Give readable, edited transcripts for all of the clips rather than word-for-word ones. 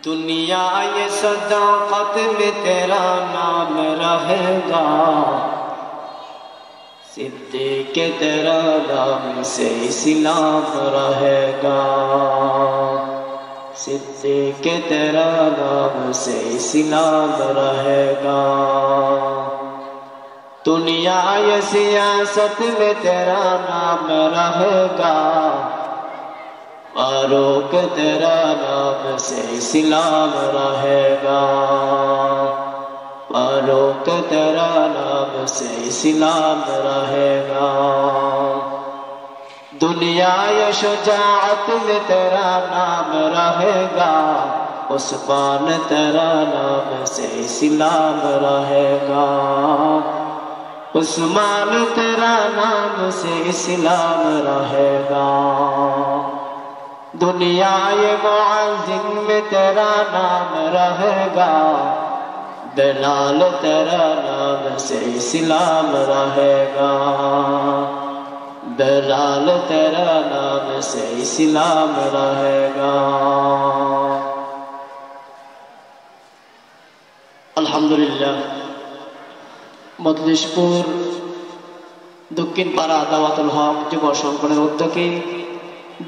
दुनिया ये सदाकत में तेरा नाम रहेगा, सिद्दीक़ के तेरा नाम से इस्लाम रहेगा, सिद्दीक़ के तेरा नाम से इस्लाम रहेगा। दुनिया ये सियासत में तेरा नाम रहेगा, फारूक तेरा नाम से इस्लाम रहेगा, फारूक तेरा नाम से इस्लाम रहेगा। दुनिया ये शुजाअत में तेरा नाम रहेगा, उस्मान तेरा नाम से इस्लाम रहेगा, उस्मान तेरा नाम से इस्लाम रहेगा। दुनिया ये मुअज़्ज़िन में तेरा नाम रहेगा, बिलाल तेरा नाम से इस्लाम रहेगा, बिलाल तेरा नाम से इस्लाम रहेगा। अल्हम्दुलिल्लाह মজলিশপুর দক্ষিণ পাড়া দাওয়াতুল হক যুব সংগঠনের উদ্যোগে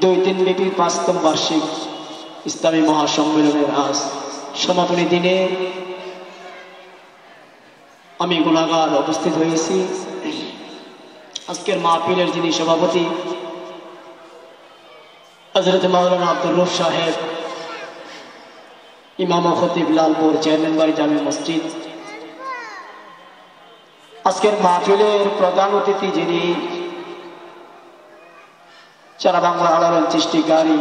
2-3 ব্যাপী 5ম বার্ষিক ইসলামী মহাসম্মেলনের আজ সমাপনী দিনে আমি গুনাহগার উপস্থিত হয়েছি। আজকের মাহফিলের যিনি সভাপতি হযরত মাওলানা আব্দুর রউফ সাহেব, ইমাম ও খতিব লালপুর চেয়ারম্যান বাড়ি জামে মসজিদ, আজকের মাহফিলের প্রধান অতিথি যিনি সারা বাংলা আলোড়ন সৃষ্টিকারী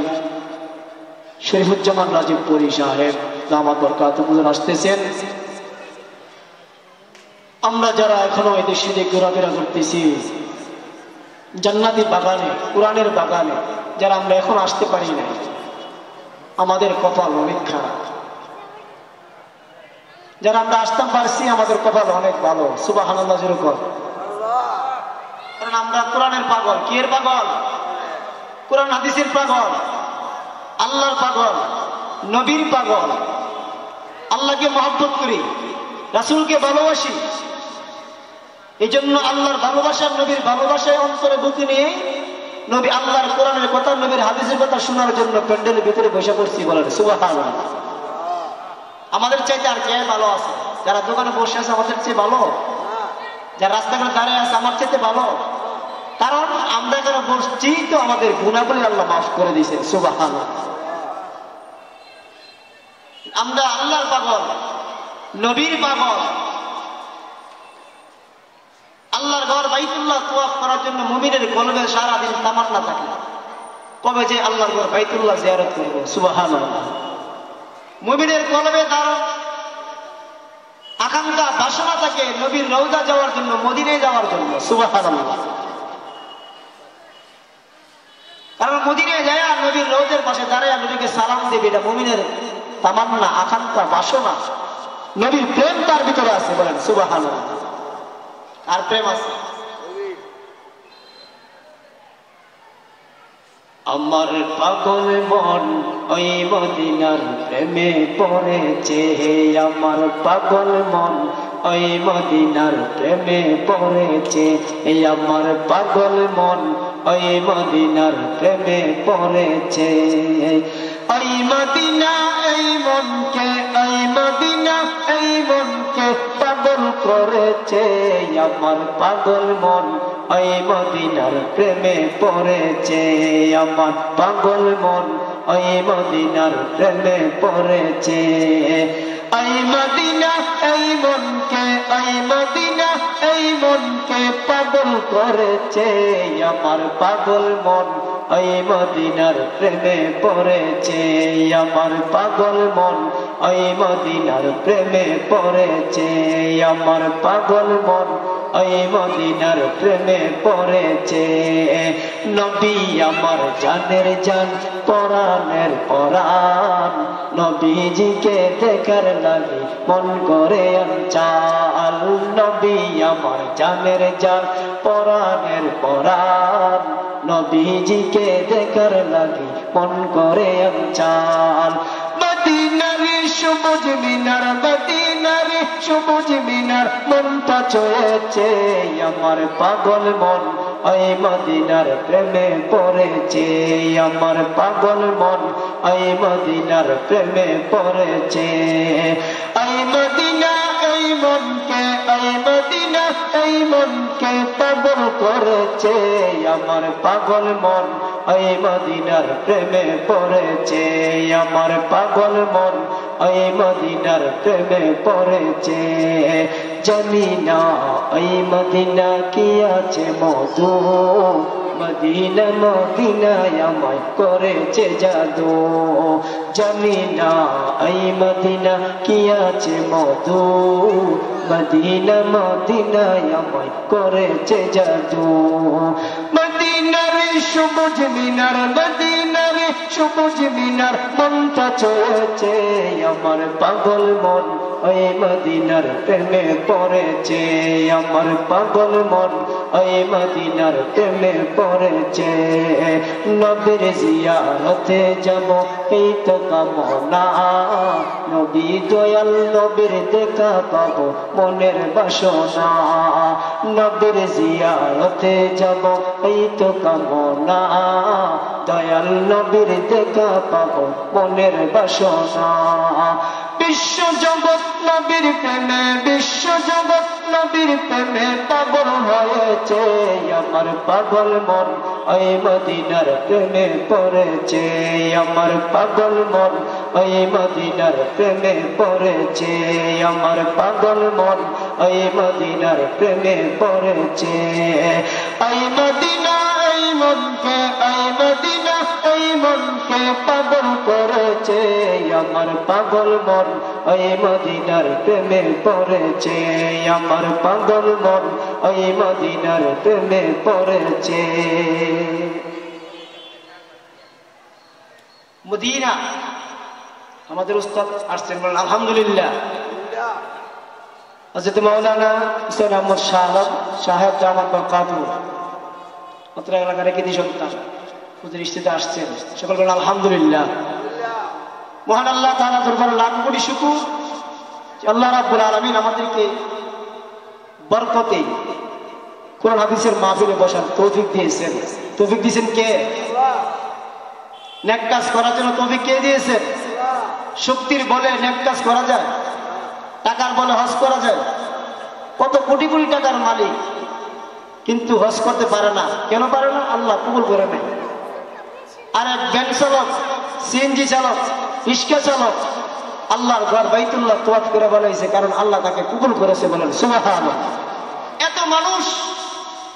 শরীফুজ্জামান রাজীবপুরী সাহেব দামাত বরকাতুহু হুজুর আসতেছেন। আমরা যারা এখনো এই দেশে ঘোরাফেরা করতেছি জান্নাতি বাগানে, কোরআনের বাগানে, যারা আমরা এখন আসতে পারি না, আমাদের কপাল অনেক খারাপ। যারা আমরা আসতে পারছি আমাদের কপাল অনেক ভালো। সুবহানাল্লাহ জোরে কর। কারণ আমরা কোরআনের পাগল। কি এর পাগল? কোরআন হাদিসের পাগল, আল্লাহর পাগল, নবীর পাগল। আল্লাহকে মহব্বত করি, রাসূলকে ভালোবাসি। এই জন্য আল্লাহর ভালোবাসা, নবীর ভালোবাসায় অন্তরে বুকে নিয়ে নবী আল্লাহর কোরআনের কথা, নবীর হাদিসের কথা শোনার জন্য প্যান্ডেলের ভিতরে বসে পড়ছি। বলেন সুবহানাল্লাহ। আমাদের চাইতে আর কে ভালো আছে? যারা দোকানে বসে আছে আমাদের চেয়ে ভালো, যারা রাস্তাঘাটে দাঁড়িয়ে আছে আমার চাইতে ভালো। কারণ আমরা এখানে বসছি তো আমাদের গুনাহগুলো আল্লাহ মাফ করে দিয়েছে। সুবহানাল্লাহ। আমরা আল্লাহর পাগল, নবীর পাগল। আল্লাহর ঘর বাইতুল্লাহ তাওয়াফ করার জন্য মুমিনের কলবে সারাদিন তামান্না থাকে, কবে যে আল্লাহর ঘর বাইতুল্লাহ জিয়ারত করব। সুবহানাল্লাহ। মুমিনের কলবে তার আকাঙ্ক্ষা, বাসনা থাকে নবীর রওজা যাওয়ার জন্য, মদিনায় যাওয়ার জন্য। সুবহানাল্লাহ। কারণ মদিনায় যায় নবীর রওজার পাশে দাঁড়ায় নবীকে সালাম দেবে, এটা মুমিনের তামান্না, আকাঙ্ক্ষা, বাসনা। নবীর প্রেম তার ভিতরে আছে। বলেন সুবহানাল্লাহ। আর প্রেম আছে। আমার পাগল মন ওই মদিনার প্রেমে পড়েছে, আমার পাগল মন ওই মদিনার প্রেমে পড়েছে, আমার পাগল মন ওই মদিনার প্রেমে পড়েছে। ওই মদিনা এই মনকে, ওই মদিনা এই মনকে পাগল করেছে, আমার পাগল মন ওই মদিনার প্রেমে পড়েছে, আমার পাগল মন ওই মদিনার প্রেমে পড়েছে। ওই মদিনা এই মনকে, ওই মদিনা এই মনকে পাগল করেছে, আমার পাগল মন ওই মদিনার প্রেমে পড়েছে, আমার পাগল মন ওই মদিনার প্রেমে পড়েছে, আমার পাগল মন ওই মদিনার প্রেমে পড়েছে। নবী আমার জানের জান, পরাণের পরাণ, নবীজিকে দেখার লাগে মন করে অঞ্চাল। নবী আমার জানের জান, পরাণের পরাণ, নবীজিকে দেখার লাগে মন করে অঞ্চাল। মদিনার সবুজ মিনার মদিনার সবুজ মিনার মনটা চয়েছে আমার পাগল মন ওই মদিনার প্রেমে পড়েছে আমার পাগল মন ওই মদিনার প্রেমে পড়েছে ওই মদিনা এই মনকে ওই মদিনা এই মনকে পাগল করেছে আমার পাগল মন ওই মদিনার প্রেমে পড়েছে আমার পাগল মন ওই মদিনার প্রেমে পড়েছে জানি না ওই মদিনা কি আছে মধু মদিনা মদিনায় আমায় করেছে জাদু জানি না ওই মদিনা কি আছে মধু মদিনা মদিনায় আমায় করেছে জাদু মদিনার সবুজ মিনার মদিনার সবুজ মিনার মনটা চয়েছে আমার পাগল মন ওই মদিনার প্রেমে পড়েছে আমার পাগল মন ওই মদিনার প্রেমে পড়েছে নবীর জিয়ারতে যাব এই তো কামনা নবী দয়াল নবীর দেখা পাবো মনের বাসনা নবীর জিয়ারতে যাব এই তো কামনা দয়াল নবীর দেখা পাবো মনের বাসনা বিশ্ব জগৎ নবীর প্রেমে বিশ্ব জগৎ নবীর প্রেমে পাগল হয়েছে আমার পাগল মন ওই মদিনার প্রেমে পড়েছে আমার পাগল মন ওই মদিনার প্রেমে পড়েছে আমার পাগল মন ওই মদিনার প্রেমে পড়েছে ওই মদিনা এই মনকে ওই মদিনা এই মনকে পাগল করেছে আমার পাগল মন ওই মদিনার প্রেমে পড়েছে আমার পাগল মন ওই মদিনার প্রেমে পড়েছে মদিনা আমাদের উস্তাদ আসছেন বলেন আলহামদুলিল্লাহ হযরত মাওলানা হুসাইন আহমদ শাহ আলম সাহেব জামাত বরকাতুহ অত্র এলাকার কৃতি সন্তান হুজুর ইস্তিতে আসছেন সকল বলেন আলহামদুলিল্লাহ মহান আল্লাহ তাআলা দরবারে লাখ কোটি শুকর যে আল্লাহ রাব্বুল আলামিন আমাদেরকে বরকতে কোরআন হাদিসের মাহফিলে বসার তৌফিক দিয়েছেন তৌফিক দিয়েছেন কে আল্লাহ নেক কাজ করার জন্য তৌফিক কে দিয়েছেন শক্তির বলে নেক কাজ করা যায় টাকার বলে হজ করা যায় কত কোটি কোটি টাকার মালিক কিন্তু হজ করতে পারে না কেন পারে না আল্লাহ কবুল করে নেয় আর এক ভ্যান চালক সিএনজি চালক রিক্সা চালক আল্লাহর ঘর বাইতুল্লাহ তওয়াফ করে বলাইছে কারণ আল্লাহ তাকে কবুল করেছে বলেন সুবহানাল্লাহ এত মানুষ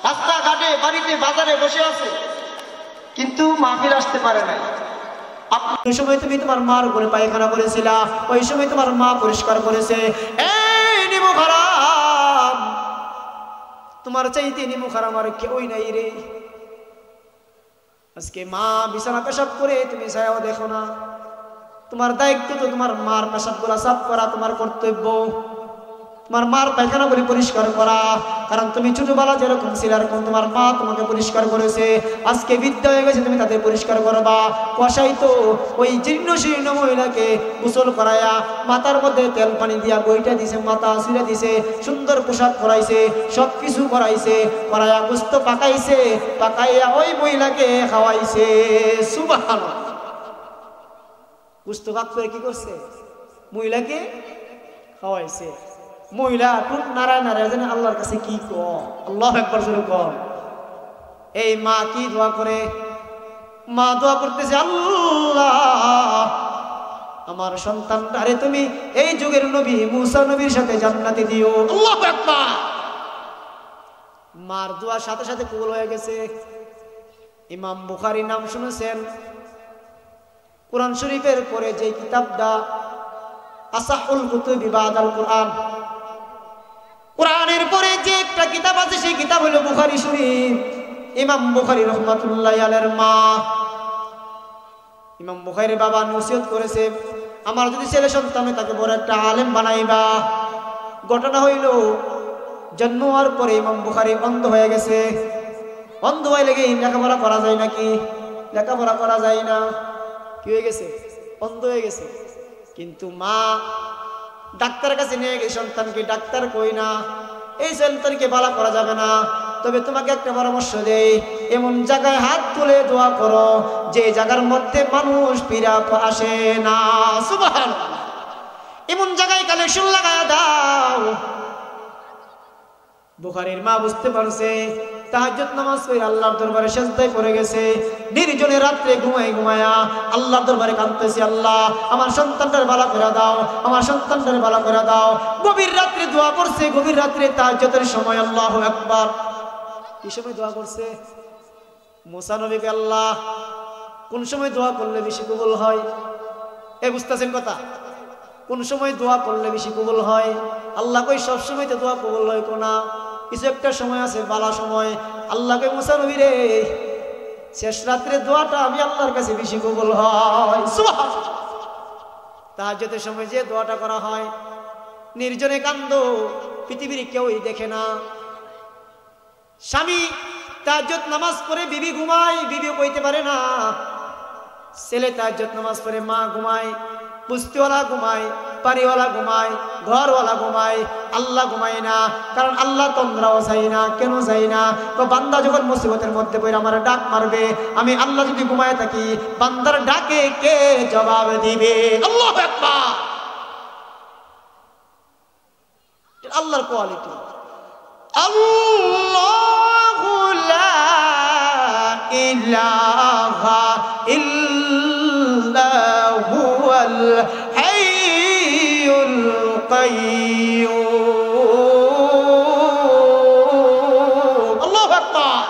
রাস্তাঘাটে বাড়িতে বাজারে বসে আছে কিন্তু মাহফিল আসতে পারে না ওই সময় তুমি তোমার মার উপরে পায়খানা করেছিলা ওই সময় তোমার মা পরিষ্কার করেছে এই নিমু খারাপ তোমার চাইতে নিমু খারাপ আর কেউই নাই রে আজকে মা বিছানা পেশাব করে তুমি ছায়াও দেখো না তোমার দায়িত্ব তো তোমার মার পেশাবগুলা সাফ করা তোমার কর্তব্য তোমার মার পায়খানাগুলি পরিষ্কার করা কারণ তুমি ছোটবেলা যেরকম ছিলে এরকম তোমার মা তোমাকে পরিষ্কার করেছে আজকে বিদ্যা হয়ে গেছে তুমি তাদের পরিষ্কার করবা কষাই তো ওই জীর্ণ শীর্ণ মহিলাকে গোসল করায়া মাথার মধ্যে তেল পানি দিয়া বইটা দিছে মাথা ছিঁড়ে দিছে সুন্দর পোশাক করাইছে সব কিছু করাইছে করায়া গোস্ত পাকাইছে পাকাইয়া ওই মহিলাকে খাওয়াইছে সুবহানাল্লাহ গোস্ত ভাগ করে কি করছে মহিলাকে খাওয়াইছে মহিলা টুক নারায় নারায় জানে আল্লাহর কাছে কি আল্লাহু আকবার জোরে কর এই মা কি দোয়া করে মা দোয়া করতেছে আল্লাহ আমার সন্তানটারে তুমি এই যুগের নবী মুসা নবীর সাথে জান্নাতে দিও আল্লাহু আকবার মার দোয়া সাথে সাথে কবুল হয়ে গেছে ইমাম বুখারী নাম শুনেছেন কোরআন শরীফের পরে যে কিতাবটা আসাহুল কুতুবি বাদাল কোরআন কোরআনের পরে যে একটা কিতাব আছে সেই কিতাব হলো বুখারী শরীফ ইমাম বুখারী রাহমাতুল্লাহি আলাইহির মা ইমাম বুখারীর বাবা নসিহত করেছে আমার যদি ছেলে সন্তান হয় তাকে বড় একটা আলেম বানাইবা ঘটনা হইল জন্ম হওয়ার পরে ইমাম বুখারী অন্ধ হয়ে গেছে অন্ধ হয়ে লেগে লেখাপড়া করা যায় নাকি লেখাপড়া করা যায় না কি হয়ে গেছে অন্ধ হয়ে গেছে কিন্তু মা ডাক্তারের কাছে নিয়ে গেছে সন্তানকে, ডাক্তার কই না, এই সন্তানকে ভালো করা যাবে না। তবে তোমাকে একটা পরামর্শ দেই, এমন জায়গায় হাত তুলে দোয়া করো যে জায়গার মধ্যে মানুষ ফিরা আসে না। সুবহানাল্লাহ। এমন জায়গায় কালেকশন লাগায় দাও। বুখারীর মা বুঝতে পারছে, তাহাজ্জুদ নামাজ পড়ে আল্লাহর দরবারে সিজদায় পড়ে গেছে, নির্জনে রাত্রে ঘুমায়া আল্লাহর দরবারে কাঁদতেছে, আল্লাহ আমার সন্তানটার ভালো করে দাও, আমার সন্তানটার ভালো করে দাও। গভীর রাত্রে দোয়া করছে, গভীর রাত্রে তাহাজ্জুদের সময়। আল্লাহু আকবার। কি সময় দোয়া করছে? মুসা নবীকে আল্লাহ কোন সময় দোয়া করলে বেশি কবুল হয়? এই বুঝতেছেন কথা? কোন সময় দোয়া করলে বেশি কবুল হয়? আল্লাহ কই সব সময় তো দোয়া কবুল হয় কোনা, কিছু একটা সময় আছে বালা সময়। আল্লাহ কই মুসা নবী রে, শেষ রাত্রে দোয়াটা আমি আল্লাহর কাছে বেশি কবুল হয়। সুবহানাল্লাহ। তাহাজ্জুদের সময় যে দোয়াটা করা হয়, নির্জনে কান্দো, পৃথিবীর কেউই দেখে না। স্বামী তাহাজ্জুদ নামাজ পড়ে বিবি ঘুমায়, বিবিও কইতে পারে না। ছেলে তাহাজ্জুদ নামাজ পড়ে মা ঘুমায়, পুস্তিওয়ালা ঘুমায়, পানিওয়ালা ঘুমায়, ঘরওয়ালা ঘুমায়, আল্লাহ ঘুমায় না। কারণ আল্লাহ তন্দ্রাও চাই না। কেন চাই না? তো বান্দা যখন মুসিবতের মধ্যে পড়ে আমার ডাক মারবে, আমি আল্লাহ যদি ঘুমায় থাকি, বান্দার ডাকে কে জবাব দিবে? আল্লাহু আকবার। আল্লাহর কোয়ালিটি। আল্লাহু লা ইলাহা ইল্লা হুয়াল হাইয়ুল কাইয়্যুম। আল্লাহু আকবার।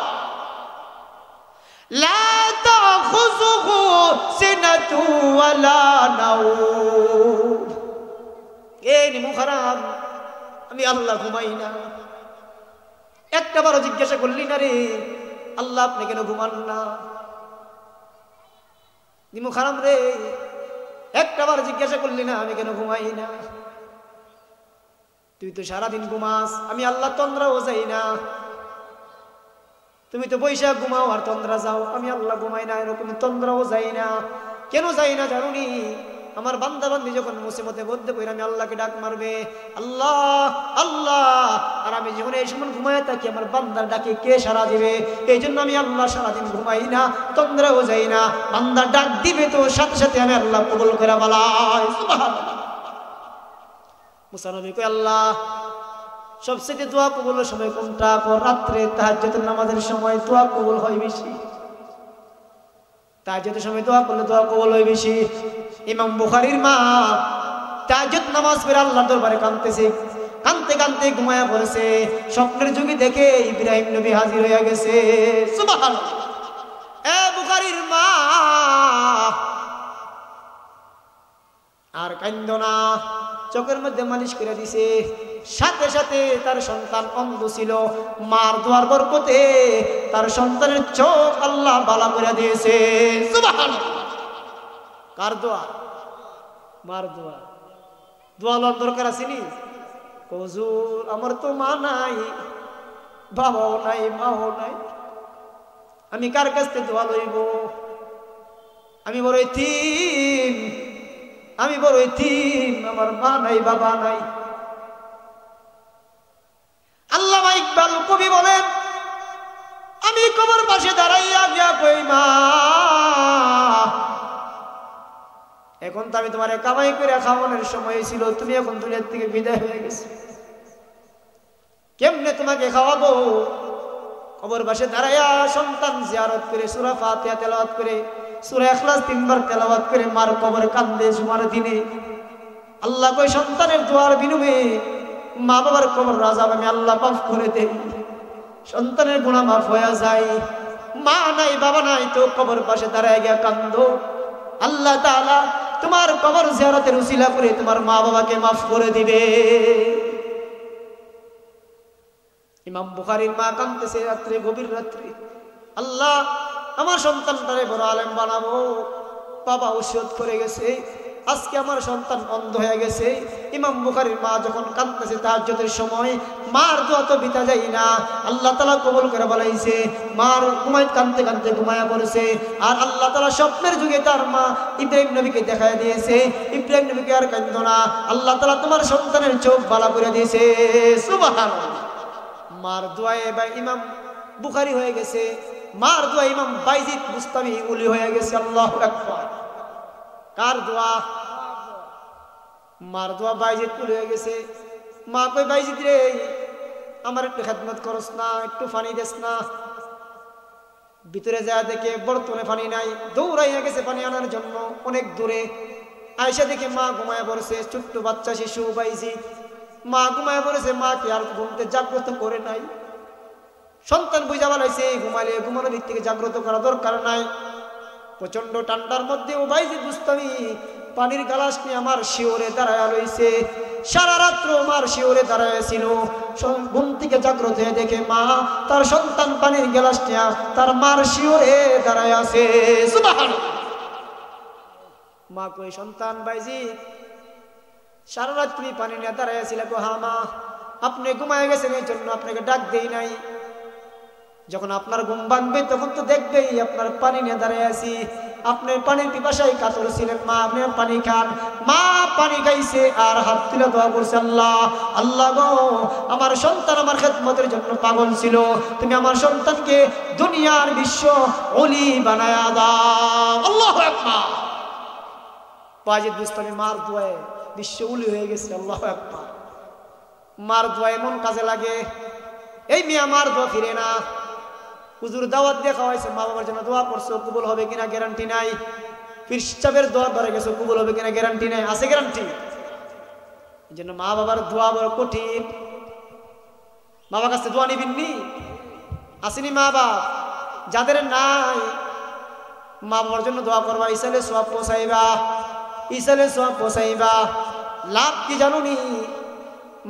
লা তাখুযুহু সিনাতু ওয়ালা নাওম। এই মুখারাম, আমি আল্লাহ ঘুমাই না। একটা বারো জিজ্ঞাসা করলি না রে, আল্লাহ আপনি কেন ঘুমান না? নিমু খারাম রে, একটা বার জিজ্ঞাসা করলি না আমি কেন ঘুমাই না? তুই তো সারাদিন ঘুমাস, আমি আল্লাহ তন্দ্রাও যাই না। তুমি তো বৈশাখ ঘুমাও আর তন্দ্রা যাও, আমি আল্লাহ ঘুমাই না, এরকম তন্দ্রাও যাই না। কেন যাই না জানুনি? আমার বান্দা বান্দি যখন মুসিবতে বদ্ধ পড়ে আমি আল্লাহকে ডাক মারবে, আল্লাহ আল্লাহ, আর আমি যখন এই সময় ঘুমায় থাকি আমার বান্দার ডাকে কে সাড়া দিবে? এই জন্য আমি আল্লাহ সারাদিন ঘুমাই না, তন্দ্রাও যাই না। বান্দার ডাক দিবে তো সাথে সাথে আমি আল্লাহ কবুল করে বলাই। সুবহানাল্লাহ। মুসা নবী কয়, আল্লাহ সবচেয়ে দোয়া কবুলের সময় কোনটা? রাত্রে তাহাজ্জুদের নামাজের সময় দোয়া কবুল হয় বেশি। তাহাজ্জুদের সময় দোয়া করলে দোয়া কবুল হয় বেশি। ইমাম বুখারীর মা তাহাজ্জুদ নামাজ পড়ে আল্লাহর দরবারে কাঁদতেছে, কাঁদতে কাঁদতে ঘুমায়া পড়েছে। স্বপ্নের যুগে দেখে ইব্রাহিম নবী হাজির হয়ে গেছে। সুবহানাল্লাহ। এ বুখারীর মা, আর কান্দো না, চোখের মধ্যে মালিশ করে দিছে। সাথে সাথে তার সন্তান অন্ধ ছিল, মার দোয়ার বরকতে তার সন্তানের চোখ আল্লাহ ভালো করে দিয়েছে। সুবহানাল্লাহ। কার দোয়া? মার দোয়া। দোয়া লওয়ার দরকার আসেনি? হুজুর আমার তো মা নাই, বাবাও নাই, মাও নাই, আমি কার কাছ থেকে দোয়া লইব? আমি বড় এতিম, আমি বড় এতিম, আমার মা নাই, বাবা নাই। আল্লামা ইকবাল কবি বলেন, আমি কবর পাশে দাঁড়াইয়া গিয়া কই, মা এখন তো আমি তোমার কামাই করে খাওয়ানোর সময় ছিল, তুমি এখন দুনিয়ার থেকে বিদায় হয়ে গেছো, কেমনে তোমাকে খাওয়াবো? কবর পাশে দাঁড়াইয়া সন্তান জিয়ারত করে সূরা ফাতিহা তেলাওয়াত করে, সূরা ইখলাস 3 বার তেলাওয়াত করে মার কবর কান্দে জুমার দিনে। আল্লাহ কই সন্তানের দোয়ার বিনিময়ে মা বাবার কবর আযাব আমি আল্লাহ মাফ করে দেই, সন্তানের গুনাহ মাফ হয়ে যায়। মা নাই, বাবা নাই, তো কবর পাশে দাঁড়ায় গিয়া কান্দো, আল্লাহ তাআলা তোমার কবর জিয়ারতের উসিলা করে তোমার মা বাবাকে মাফ করে দিবে। ইমাম বুখারীর মা কাঁদতেছে রাত্রে, গভীর রাত্রে, আল্লাহ আমার সন্তানটারে বড় আলেম বানাবো, বাবা ওসিয়ত করে গেছে, আজকে আমার সন্তান অন্ধ হয়ে গেছে। ইমাম বুখারীর মা যখন কাঁদতেছে তাহাজ্জুদের সময়, মার দোয়া তো বিতা যায় না, আল্লাহ তাআলা কবুল করে বলাইছে। মার ঘুমায় কাঁদতে কাঁদতে ঘুমায়া পড়েছে, আর আল্লাহ তাআলা স্বপ্নের যুগে তার মা ইব্রাহিম নবীকে দেখায় দিয়েছে, ইব্রাহিম নবীকে আর কাঁদো না, আল্লাহ তাআলা তোমার সন্তানের চোখ বালা করে দিয়েছে। সুবহানাল্লাহ। মার দোয়ায় বা ইমাম বুখারী হয়ে গেছে, মার দোয়া ইমাম বাইজিদ বুস্তামি উলি হয়ে গেছে। আল্লাহু আকবার। কার দোয়া? মার দোয়া বাইজিদ উলি হয়ে গেছে। মা কই, বাইজিদ রে আমার একটু খেদমত করস না, একটু পানি দেস না। ভিতরে যায় দেখে বর্তমানে পানি নাই, দৌড়াইয়া গেছে পানি আনার জন্য অনেক দূরে। আয়সা দেখে মা ঘুমায় পড়েছে, ছোট্ট বাচ্চা শিশু বাইজিদ, মা ঘুমায় পড়েছে। মা কি আর ঘুমতে জাগ্রত করে নাই? সন্তান বুঝা বলাইছে ঘুমাইলে ঘুমানোর দিক থেকে জাগ্রত করা দরকার নাই। প্রচন্ড ঠান্ডার মধ্যে ও বাইজিদ বুস্তামি পানির গ্লাস নিয়ে আমার শিওরে দাঁড়ায় রইছে। সারা রাত্র আমার শিওরে দাঁড়ায় ছিল। ঘুম থেকে জাগ্রত হয়ে দেখে মা তার সন্তান পানির গ্লাস নিয়ে তার মার শিওরে দাঁড়ায় আছে। সুবহানাল্লাহ। মা কই, সন্তান বাইজিদ সারা রাত তুমি পানি নিয়ে দাঁড়ায় ছিলে? গো হ্যাঁ মা, আপনি ঘুমায় গেছেন এই জন্য আপনাকে ডাক দেই নাই। যখন আপনার ঘুম ভাঙবে তখন তো দেখবেই আপনার পানি নিয়ে দাঁড়ায় আছি। আপনি পানির পিপাসায় কাতর ছিলেন মা, আপনি পানি খান। মা পানি খাইছে আর হাত তুলে দোয়া করছে, আল্লাহ আল্লাহ গো, আমার সন্তান আমার খেদমতের জন্য পাগল ছিল, তুমি আমার সন্তানকে দুনিয়ার বিশ্ব ওলি বানায়া দাও। আল্লাহু আকবার। বাইজিদ বুস্তামি মার দোয়ায় বিশ্ব ওলি হয়ে গেছে। আল্লাহু আকবার। মার দোয়া এমন কাজে লাগে। এই মিয়া মার দোয়া ফিরে না। হুজুর দাওয়াত দিয়ে খাওয়াইছে, মা বাবার জন্য দোয়া করছো, কবুল হবে কিনা গ্যারান্টি নাই। পীর সাহেবের দোয়া ধরে গেছো, কবুল হবে কিনা গ্যারান্টি নাই। আছে গ্যারান্টি? এই জন্য মা বাবার দোয়া বড় কঠিন। বাবার কাছে দোয়া নিবিননি? আসেনি মা বাপ? যাদের নাই মা বাবার জন্য দোয়া করবা, ইসালে সওয়াব পৌঁছাইবা, ইসালে সওয়াব পৌঁছাইবা। লাভ কি জানুনি?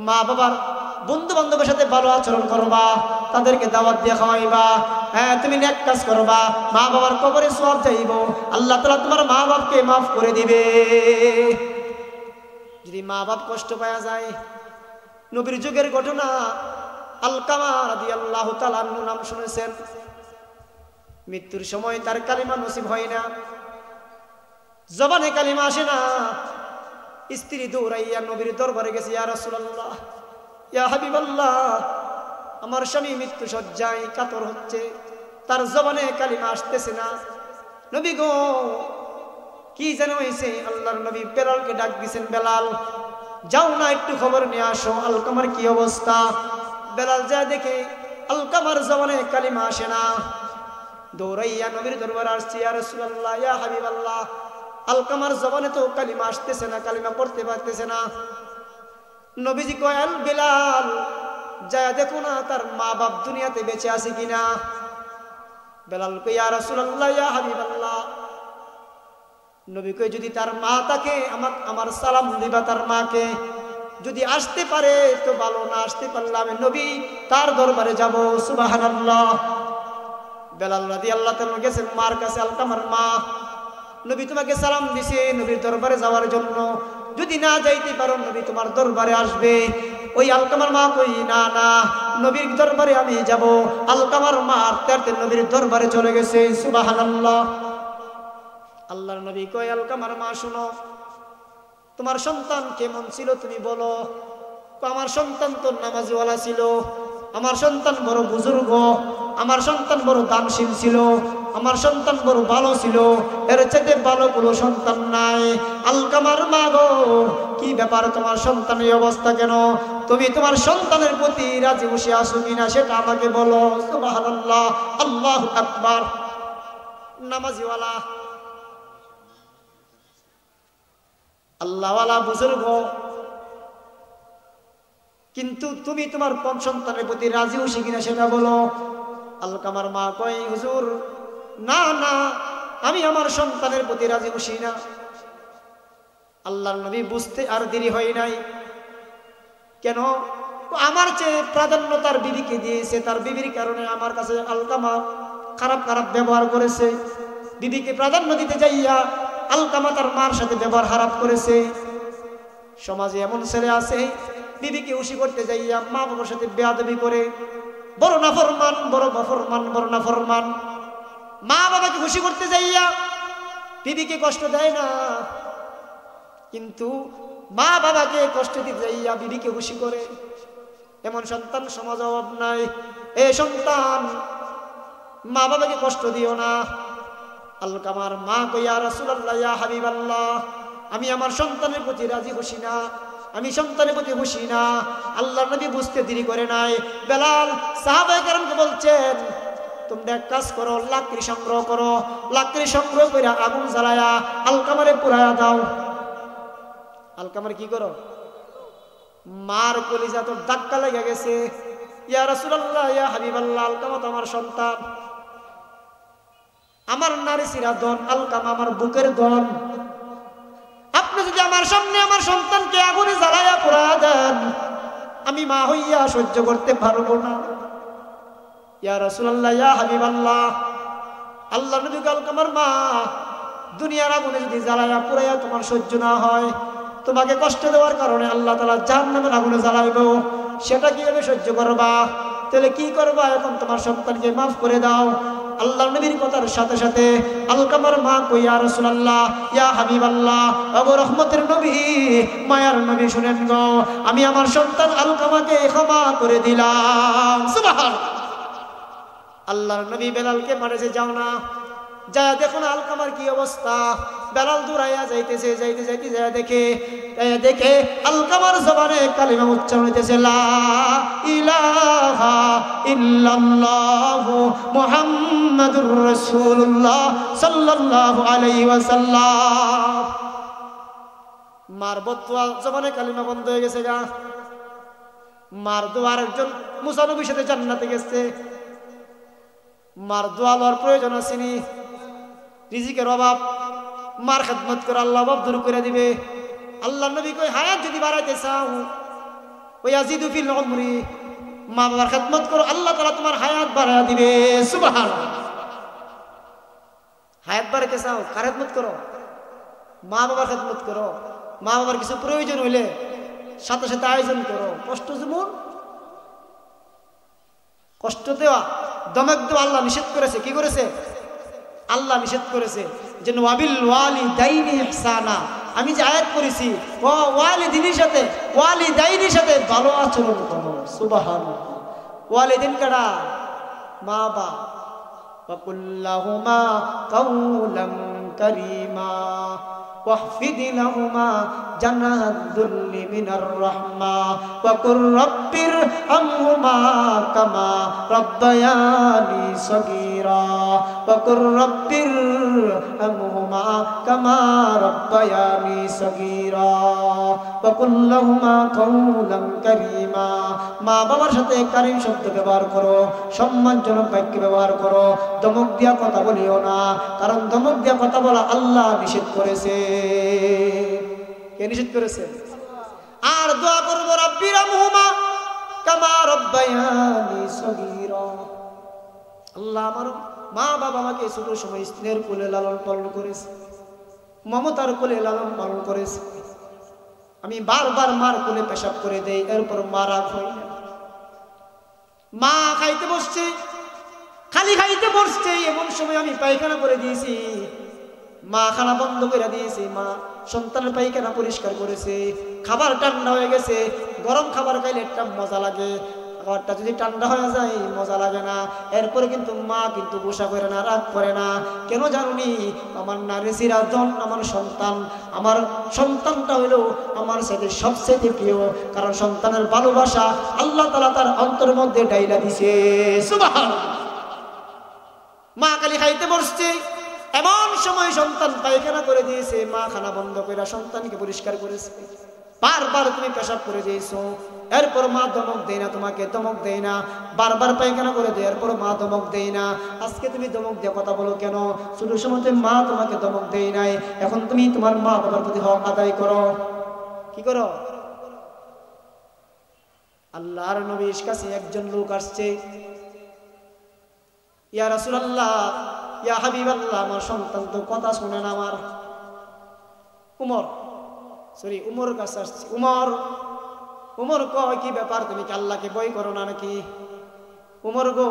মা বাবার বন্ধু বান্ধবের সাথে ভালো আচরণ করবা, তাদেরকে দাওয়াত দিয়ে খাওয়াইবা। হ্যাঁ, তুমি নেক কাজ করবা, মা বাবার কবরে সওয়াব যাইব, আল্লাহ তাআলা তোমার মা বাপকে মাফ করে দিবে। যদি মা বাপ কষ্ট পাওয়া যায়, নবীর যুগের ঘটনা, আলকামা রাদিয়াল্লাহু তাআলা আনহু নাম শুনেছেন। মৃত্যুর সময় তার কালিমা নসিব হয় না, জবানে কালিমা আসে না। স্ত্রী দৌড়াইয়া নবীর দরবারে গেছে, ইয়া রাসূলুল্লাহ, ইয়া হাবিবাল্লাহ, আমার স্বামী মৃত্যু শয্যায় কাতর হচ্ছে, তার জবানে কালিমা আসতেছে না। নবী গো, কি যেন হয়েছে? আল্লাহর নবী বেলালকে ডাক দিয়েছেন, বেলাল যাও না একটু খবর নিয়ে আসো, আলকামার কি অবস্থা। বেলাল যায় দেখে আলকামার জবানে কালিমা আসে না। দৌড়াইয়া নবীর দরবারে আসছে, ইয়া রাসূলুল্লাহ, ইয়া হাবিবাল্লাহ, আলকামার জবানে তো কালিমা আসতেছে না, কালিমা পড়তে পারতেছে না। নবীজি কয়, আল বেলাল, যায় দেখো না তার মা বাপ দুনিয়াতে বেঁচে আছে কিনা। বেলাল কয়, ইয়া রাসূলুল্লাহ, ইয়া হাবিবাল্লাহ। নবী কয়, যদি তার মা তাকে আমার সালাম দিবা তার মাকে, যদি আসতে পারে তো ভালো, না আসতে পারলে আমি নবী তার দরবারে যাব। সুবহানাল্লাহ। বেলাল রাদিয়াল্লাহু তাআলা গেছেন মার কাছে, আলকামার মা, নবী তোমাকে সালাম দিছে নবীর দরবারে যাওয়ার জন্য, যদি না যাইতে পারো নবী তোমার দরবারে আসবে। ওই আলকামার মা কই, না না, নবীর দরবারে আমি যাব। আলকামার মা আরতে নবীর দরবারে চলে গেছে। সুবহানাল্লাহ। আল্লাহর নবী কয়, আলকামার মা শোনো, তোমার সন্তান কেমন ছিল তুমি বলো। আমার সন্তান তো নামাজওয়ালা ছিল, আমার সন্তান বড় বুজুর্গ, আমার সন্তান বড় দানশীল ছিল, আমার সন্তান বড় ভালো ছিল, এর চাইতে ভালো কোনো সন্তান নাই। আলকামার মা গো, কি ব্যাপার, তোমার সন্তানের অবস্থা কেন? তুমি তোমার সন্তানের প্রতি রাজি খুশি আছো কিনা সেটা আমাকে বলো। সুবহানাল্লাহ, আল্লাহু আকবার। নামাজিওয়ালা, আল্লাহওয়ালা, বুজুর্গ, কিন্তু তুমি তোমার সন্তানের প্রতি রাজি খুশি কিনা সেটা বলো। আলকামার মা কয়, হুজুর, না না, আমি আমার সন্তানের প্রতি রাজি খুশি না। আল্লাহর নবী বুঝতে আর দেরি হয় নাই। কেন? আমার চেয়ে প্রাধান্য তার বিবিকে দিয়েছে, তার বিবির কারণে আমার কাছে আলকামা খারাপ খারাপ ব্যবহার করেছে। বিবিকে প্রাধান্য দিতে যাইয়া আলকামা তার মার সাথে ব্যবহার খারাপ করেছে। সমাজে এমন ছেলে আছে বিবিকে খুশি করতে যাইয়া মা বাবার সাথে বেয়াদবি করে, বড় নাফরমান, বড় নাফরমান, বড় নাফরমান। মা বাবাকে খুশি করতে যাইয়া বিবিকে কষ্ট দেয় না, কিন্তু মা বাবাকে কষ্ট দিতে যাইয়া বিবিকে খুশি করে। এমন সন্তান সমাজ অভাব নাই। এ সন্তান, মা বাবাকে কষ্ট দিও না। আলকামার মা কইয়া রাসূলুল্লাহ, ইয়া হাবিবাল্লাহ, আমি আমার সন্তানের প্রতি রাজি খুশি না, আমি সন্তানের প্রতি খুশি না। আল্লাহর নবী বুঝতে দেরি করে নাই। বেলাল সাহাবায়ে কেরামকে বলছেন, তোমরা এক কাজ করো, লাকড়ি সংগ্রহ করো, লাকড়ি সংগ্রহ করে আগুন জ্বালায়া আলকামারে পুরায়া দাও। আলকামার কি করো? মার কলিজা তো ধাক্কা লেগে গেছে। ইয়া রাসূলুল্লাহ, ইয়া হাবিবাল্লাহ, আলকামা তো আমার সন্তান, আমার নারী শিরা ধন, আলকামা আমার বুকের ধন। আপনি যদি আমার সামনে আমার সন্তানকে আগুনে জ্বালায়া পোড়ায়া দেন, আমি মা হইয়া সহ্য করতে পারবো না। ইয়া রাসূলুল্লাহ, ইয়া হাবিবাল্লাহ, আল্লাহ নবী আলকামার মা, দুনিয়ার আগুনে যদি জ্বালায়া পোড়ায়া তোমার সহ্য না হয়, তোমাকে কষ্ট দেওয়ার কারণে আল্লাহ তাআলা জাহান্নামের আগুনে জ্বালাইব, সেটা কিভাবে সহ্য করবা? তাহলে কি করবা? এখন তোমার সন্তানকে মাফ করে দাও। আল্লাহ নবীর কথার সাথে সাথে আলকামার মা কই, ইয়া রাসূলুল্লাহ, ইয়া হাবিবাল্লাহ, ওগো রহমতের নবী, মায়ার নবী, শুনেন গো, আমি আমার সন্তান আলকামাকে ক্ষমা করে দিলাম। সুবহানাল্লাহ। আল্লাহর নবী বেলালকে মারেছে, যাও না, যা দেখো না আলকামার কি অবস্থা। বেলাল দৌড়াইয়া যাইতেছে, যাইতে যাইতে যায় দেখে আলকামার জবানে কালিমা উচ্চারণ হইতেছে, লা ইলাহা ইল্লাল্লাহু মুহাম্মাদুর রাসূলুল্লাহ সাল্লাল্লাহু আলাইহি ওয়াসাল্লাম। মার বদুয়া জবানে কালিমা বন্ধ হয়ে গেছে গা। মার দোয়া আরেকজন মুসা নবীর সাথে জান্নাতে গেছে। মার দোয়া লওয়ার প্রয়োজন আসেনি, রিজিকের অভাব, মার খেদমত করে আল্লাহ অভাব দূর করে দিবে। আল্লাহ নবী কই, হায়াত যদি বাড়াইতে চাও, ওই আজিদু ফিল উমরি, মা বাবার খেদমত করো, আল্লাহ তাআলা তোমার হায়াত বাড়ায়া দিবে। সুবহানাল্লাহ। হায়াত বাড়াইতে চাও, কার খেদমত করো? মা বাবার খেদমত করো। মা বাবার কিছু প্রয়োজন হইলে সাথে সাথে আয়োজন করো। কষ্ট যেমন কষ্ট দেওয়া, দমক দেওয়া আল্লাহ নিষেধ করেছে। কি করেছে? আল্লাহ নিষেধ করেছে যে ওয়াবিল ওয়ালিদাইনি ইহসানা। আমি যে আয়াত করেছি, ওয়ালিদিনের সাথে ভালো আচরণ করো। সুবহানাল্লাহ। ওয়ালিদিন কারা? মা বাবা। ওয়াকুল্লাহুমা কাওলান কারীমা واخفض لهما جناح الذل من الرحمة وقل رب ارحمهما كما ربياني صغيرا وقل رب ارحمهما كما ربياني صغيرا وقل لهما قولا كريما। মা বাবার সাথে কারীম শব্দ ব্যবহার করো, সম্মানজনক বাক্য ব্যবহার করো, ধমক দিয়া কথা বলিও না, কারণ ধমক দিয়া কথা বলা আল্লাহ নিষেধ করেছে। কে নিষেধ করেছে? আর দোয়া করব, রাব্বিরহামহুমা কামা রাব্বায়ানি সগীরা। আল্লাহ, আমার মা বাবা আমাকে ছোট সময় স্নেহের কোলে লালন পালন করেছে, মমতার কোলে লালন পালন করেছে। আমি বারবার মার কোলে পেশাব করে দেই, এরপর মা রাগ হয় না। মা খাইতে বসছে, খালি খাইতে বসছে, এমন সময় আমি পায়খানা করে দিয়েছি, মা খানা বন্ধ করে দিয়েছে, মা সন্তানের পায়খানা পরিষ্কার করেছে। খাবার ঠান্ডা হয়ে গেছে, গরম খাবার খাইলে একটা মজা লাগে, খাবারটা যদি ঠান্ডা হয়ে যায় মজা লাগে না। এরপরে কিন্তু মা কিন্তু গোসা করে না, রাগ করে না। কেন জানুনি? আমার নারী সিরাজন, আমার সন্তান, আমার সন্তানটা হইল আমার সাথে সবচেয়ে প্রিয়, কারণ সন্তানের ভালোবাসা আল্লাহ তাআলা তার অন্তরের মধ্যে ডাইলা দিছে। সুবহানাল্লাহ। মা খালি খাইতে বসছে, এমন সময় সন্তান পায়খানা করে দিয়েছে, মা খানা বন্ধ করে সন্তানকে পরিষ্কার করেছে। বারবার তুমি পেশাব করে দিয়েছো, এরপর মা ধমক দেয় না, তোমাকে ধমক দেয় না। বারবার পায়খানা করে দেয়, এরপর মা ধমক দেয় না। আজকে তুমি ধমক দিয়ে কথা বলো কেন? শুধু সময় মা তোমাকে ধমক দেয় নাই, এখন তুমি তোমার মা বাবার প্রতি হক আদায় করো। কি করো? আল্লাহর নবীর কাছে একজন লোক আসছে, ইয়া রাসূলুল্লাহ, ইয়া হাবিবাল্লাহ, আমার সন্তান তো কথা শুনে না, আমার উমর কাছে আসছি। উমর কয় কি ব্যাপার, তুমি কি আল্লাহকে ভয় করো না নাকি? উমর গো,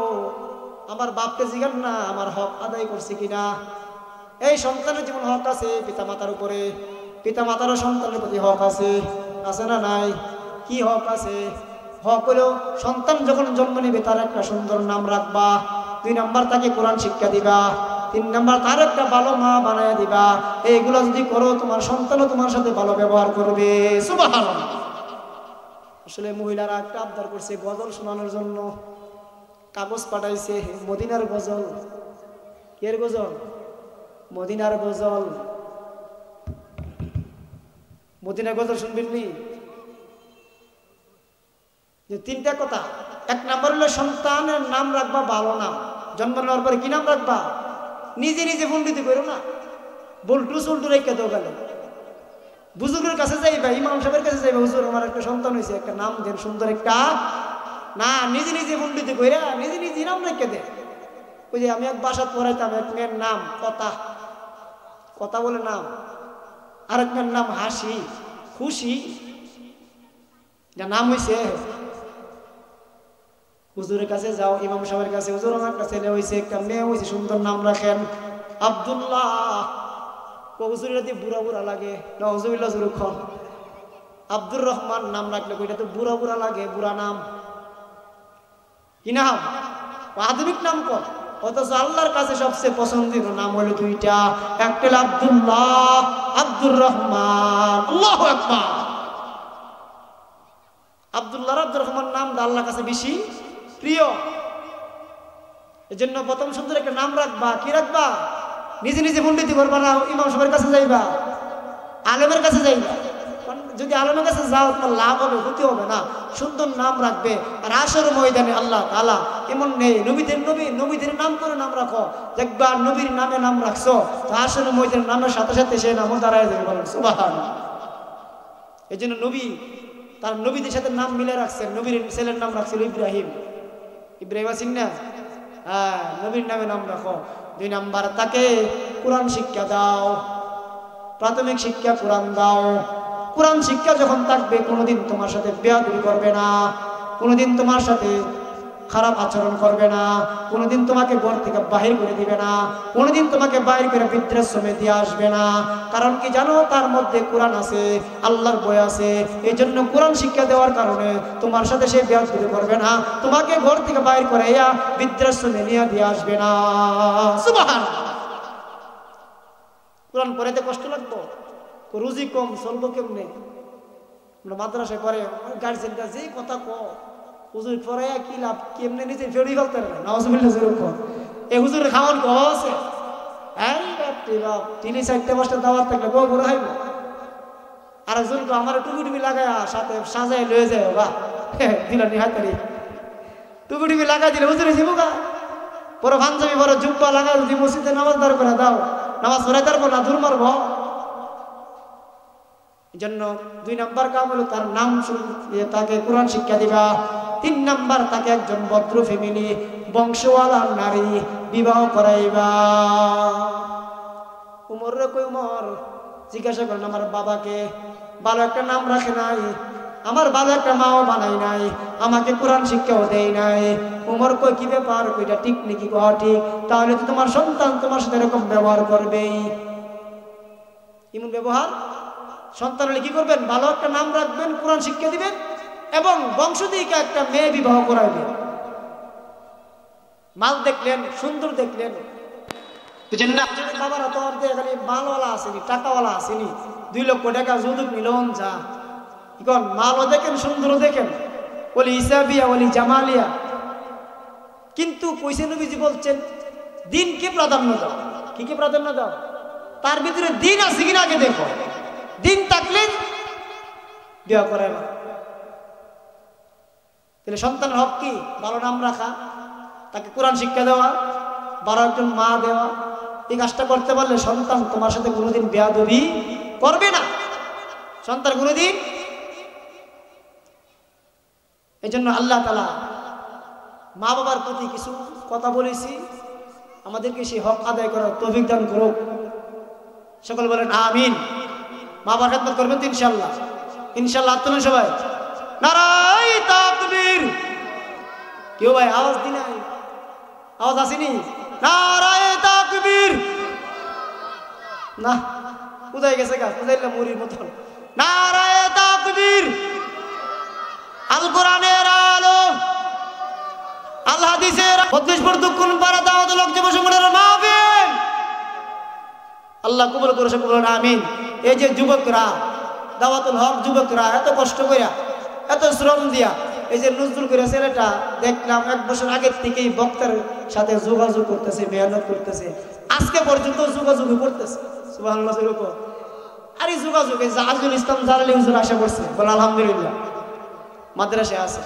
আমার বাপকে জিজ্ঞান না আমার হক আদায় করছে কিনা। এই সন্তানের যেমন হক আছে পিতামাতার উপরে, পিতামাতারও সন্তানের প্রতি হক আছে, আছে না নাই? কি হক আছে? হক হলো সন্তান যখন জন্ম নেবে তার একটা সুন্দর নাম রাখবা, 2 নাম্বার তাকে কোরআন শিক্ষা দিবা, 3 নাম্বার তার একটা ভালো মা বানায় দিবা। এইগুলো যদি করো তোমার সন্তানও তোমার সাথে ভালো ব্যবহার করবে। সুবহানাল্লাহ। আসলে মহিলারা একটা আবদার করছে গজল শোনানোর জন্য, কাগজ পাঠাইছে মদিনার গজল। কের গজল? মদিনার গজল। মদিনার গজল শুনবেন নি? যে 3টা কথা। 1 নাম্বার হলো সন্তানের নাম রাখবা ভালো নাম। জন্ম নেওয়ার পরে কি নাম রাখবা? নিজে নিজে পণ্ডিত করো না, বল্টু সুল্টু রেখে দাও গেলে। বুজুর্গের কাছে যাইবা, ইমাম সাহেবের কাছে যাইবা, হুজুর আমার একটা সন্তান হয়েছে, একটা নাম দেন সুন্দর একটা। না, নিজে নিজে পণ্ডিত কইরা নিজে নিজে নাম রেখে দে। ওই যে আমি এক বাসাত পড়াইতাম, এক মেয়ের নাম কথা বলে নাম, আরেক মেয়ের নাম হাসি খুশি, যা নাম হয়েছে। হুজুরের কাছে যাও, ইমাম সাহেবের কাছে, হুজুর আমার একটা ছেলে হয়েছে, একটা মেয়ে হয়েছে, সুন্দর নাম রাখেন আব্দুল্লাহ। হুজুরের যদি বুড়া বুড়া লাগে, নওয়াজুবিল্লাহ জুরুখন। আব্দুর রহমান নাম রাখলে ওইটা তো বুড়া বুড়া লাগে, বুড়া নাম। কি নাম? আধুনিক নাম কর। অথচ আল্লাহর কাছে সবচেয়ে পছন্দের নাম হলো 2টা, একটা হলো আব্দুল্লাহ, আব্দুর রহমান। আল্লাহু আকবার। আব্দুল্লাহ আব্দুর রহমান নাম আল্লাহর কাছে বেশি প্রিয়। এজন্য প্রথম সুন্দর একটা নাম রাখবা। কি রাখবা? নিজে নিজে পণ্ডিতি করবা না, ইমাম সাহেবের কাছে যাইবা, আলেমের কাছে যাইবা। যদি আলেমের কাছে যাও তোমার লাভ হবে, ক্ষতি হবে না। সুন্দর নাম রাখবে। আর আসর ময়দানে আল্লাহ তাআলা এমন নেই, নবীদের নাম করে নাম রাখো, দেখবা নবীর নামে নাম রাখছো তো আসর ময়দানের নামের সাথে সাথে সেই নামও দাঁড়ায় যাবে। বলেন সুবহানাল্লাহ। এই জন্য নবী তার নবীদের সাথে নাম মিলে রাখছেন। নবীর ছেলের নাম রাখছিল ইব্রাহিম আছেন না? হ্যাঁ, নবীর নামে নাম রাখো। 2 নাম্বার তাকে কোরআন শিক্ষা দাও, প্রাথমিক শিক্ষা কোরআন দাও। কোরআন শিক্ষা যখন থাকবে কোনোদিন তোমার সাথে বেয়াদবি করবে না, কোনোদিন তোমার সাথে খারাপ আচরণ করবে না, কোনোদিন তোমাকে ঘর থেকে বাহির করে দিবে না, কোনোদিন তোমাকে বাহির করে বৃদ্ধাশ্রমে দিয়ে আসবে না। কারণ কি জানো? তার মধ্যে কোরআন আছে, আল্লাহর বই আছে। এই জন্য কোরআন শিক্ষা দেওয়ার কারণে তোমার সাথে সে বেয়াদবি করবে না, তোমাকে ঘর থেকে বাহির করে বৃদ্ধাশ্রমে নিয়ে দিয়ে আসবে না। সুবহানাল্লাহ। কোরআন পড়াইতে কষ্ট লাগবো, রুজি কম, চলবো কেমনে? আমরা মাদ্রাসায় পড়ে গার্জেনটা যে কথা হুজুর পরে কি লাভ, কেমনে নিজে ফেরি ফেলতে পারে। নাউজুবিল্লাহ জুরুখন। এই হুজুরের খাওয়ান কহ আছে, এই বাপরে বাপ, 3-4টা দাওয়াত থাকলে বউ বড় হইব। আর একজন আমার টুপি লাগায়া সাথে সাজায় লয়ে যায়, বা দিলা নিহাতারি টুপি লাগাই দিলে হুজুরে জীবকা বড় পাঞ্জাবি বড় জুব্বা লাগা, যদি মসজিদে নামাজ দাঁড় করে দাও, নামাজ পড়াই তারপর না দূর মারব। এই জন্য 2 নাম্বার কাম হলো তার নাম শুনিয়ে তাকে কোরআন শিক্ষা দিবা। 3 নাম্বার তাকে একজন ভদ্র ফ্যামিলি বংশওয়ালা নারী বিবাহ করাইবা। উমর জিজ্ঞাসা করেন আমার বাবাকে ভালো একটা নাম রাখে নাই, আমার ভালো একটা মাও বানাই নাই, আমাকে কোরআন শিক্ষাও দেয় নাই। উমর কই কি ব্যাপার, কইটা ঠিক নাকি? কহ ঠিক। তাহলে তো তোমার সন্তান তোমার সাথে এরকম ব্যবহার করবেই। এমন ব্যবহার সন্তান হলে কি করবেন? ভালো একটা নাম রাখবেন, কোরআন শিক্ষা দিবেন এবং বংশোদ্ভূত একটা মেয়ে বিবাহ করাইবেন। মাল দেখলেন, সুন্দর দেখলেন, বাবারা তো খালি মালওয়ালা আসেনি, টাকাওয়ালা আসেনি, 2 লক্ষ টাকা যৌতুক নিলন যা এখন মালও দেখেন, সুন্দরও দেখেন, বলি হিসাবিয়া বলি জামালিয়া। কিন্তু কইছে নবীজি বলছেন দিনকে প্রাধান্য দাও। কি প্রাধান্য দাও? তার ভিতরে দিন আছে কিনা আগে দেখো। দিন থাকলে বিবাহ করে না। তাহলে সন্তানের হক কি? ভালো নাম রাখা, তাকে কোরআন শিক্ষা দেওয়া, ভালো একজন মা দেওয়া। এই কাজটা করতে পারলে সন্তান তোমার সাথে কোনোদিন বেয়াদবি করবে না। সন্তান কোনোদিন। এই জন্য আল্লাহ তাআলা মা বাবার প্রতি কিছু কথা বলেছি, আমাদেরকে সেই হক আদায় করার তৌফিক দান করুক। সকল বলেন আমিন। মা বাবার খেদমত করবেন তো ইনশাল্লাহ। ইনশাল্লাহ তুলেন সবাই, নারায়ে তাকবীর। কেউ ভাই আওয়াজ দি নাই, আওয়াজ আসেনি? নারায়ে তাকবীর। না উদাই গেছে গা, উদাইলা মুড়ির মতন। নারায়ে তাকবীর। আল কোরআনের আলো, আল হাদিসের 32 পর্যন্ত পারা দাওয়াত লোক যুব সংগঠনের মাহফিল আল্লাহ কবুল করে বলুন আমিন। এই যে যুবকরা, দাওয়াতুল হক যুবকরা এত কষ্ট কইরা, এত শ্রম দিয়া, এই যে নজরুল করে ছেলেটা দেখলাম 1 বছর আগের থেকেই বক্তার সাথে যোগাযোগ করতেছে, মেহনত করতেছে, আজকে পর্যন্ত যোগাযোগ করতেছে। সুবহানাল্লাহ। আর এই যোগাযোগ এই জাহাজুল ইসলাম জালালি হুজুর আশা করছে, বলে আলহামদুলিল্লাহ মাদ্রাসায় আছে।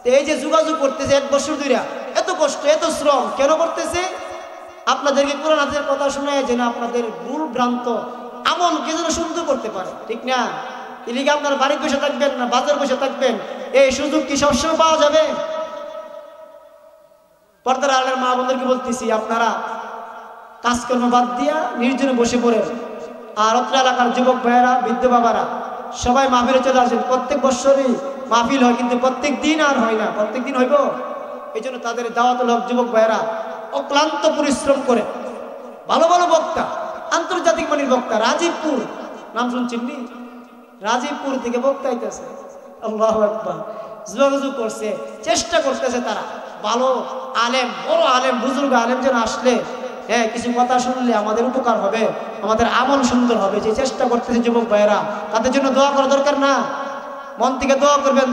তো এই যে যোগাযোগ করতেছে 1 বছর ধরে, এত কষ্ট এত শ্রম কেন করতেছে? আপনাদেরকে কোরআন হাদিসের কথা শোনায় যেন আপনাদের ভুল ভ্রান্ত আমলকে যেন সুন্দর করতে পারে, ঠিক না? এদিকে আপনার বাড়ির বসে থাকবেন না বাজার বসে থাকবেন, এই সুযোগ কি সবসময় পাওয়া যাবে? পর্দার আলের মা বোনদেরকে বলতেছি, আপনারা কাজকর্ম বাদ দিয়া নির্জনে বসে পড়ে, আর অত্র এলাকার যুবক ভাইয়েরা, বৃদ্ধ বাবারা সবাই মাহফিলে চলে আসেন। প্রত্যেক বছরই মাহফিল হয়, কিন্তু প্রত্যেক দিন আর হয় না। প্রত্যেক দিন হইব? এই জন্য তাদের দাওয়াতুল হক যুবক ভাইয়েরা অক্লান্ত পরিশ্রম করে ভালো ভালো বক্তা, আন্তর্জাতিক মানের বক্তা, রাজীবপুর নাম শুনছেন নি? রাজীবপুর থেকে বক্তা আইতেছে, আল্লাহু আকবার, যোগাযোগ করছে, চেষ্টা করতেছে তারা। ভালো আলেম, বড় আলেম, বুজুর্গ আলেম যেন আসলে হ্যাঁ কিছু কথা শুনলে আমাদের উপকার হবে, আমাদের আমল সুন্দর হবে, যে চেষ্টা করতেছে যুবক ভাইয়েরা, তাদের জন্য দোয়া করা দরকার না? মন থেকে দোয়া করবেন।